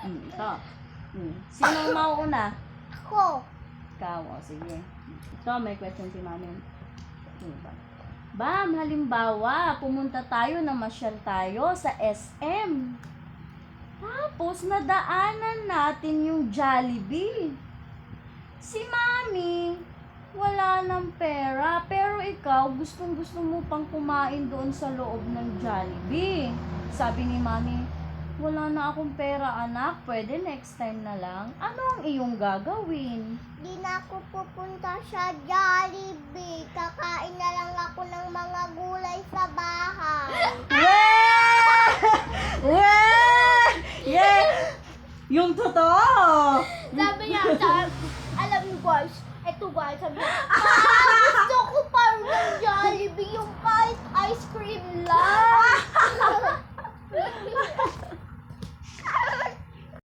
Ito. Sinong mauuna? Ako. Ikaw, o sige. Ito, may question si mami. Bam, halimbawa, pumunta tayo, namasyal tayo sa SM. Tapos, nadaanan natin yung Jollibee. Si mami, wala ng pera, pero ikaw, gustong-gusto mo pang kumain doon sa loob ng Jollibee. Sabi ni mami, wala na akong pera, anak, pwede next time na lang. Ano ang iyong gagawin? Di na ako pupunta sa Jollibee. Kakain na lang ako ng mga gulay sa bahay. Yeah! Yung totoo! Sabi niya, alam niyo guys, eto guys, sabi niya, gusto ko parang ng Jollibee yung kahit ice cream lang.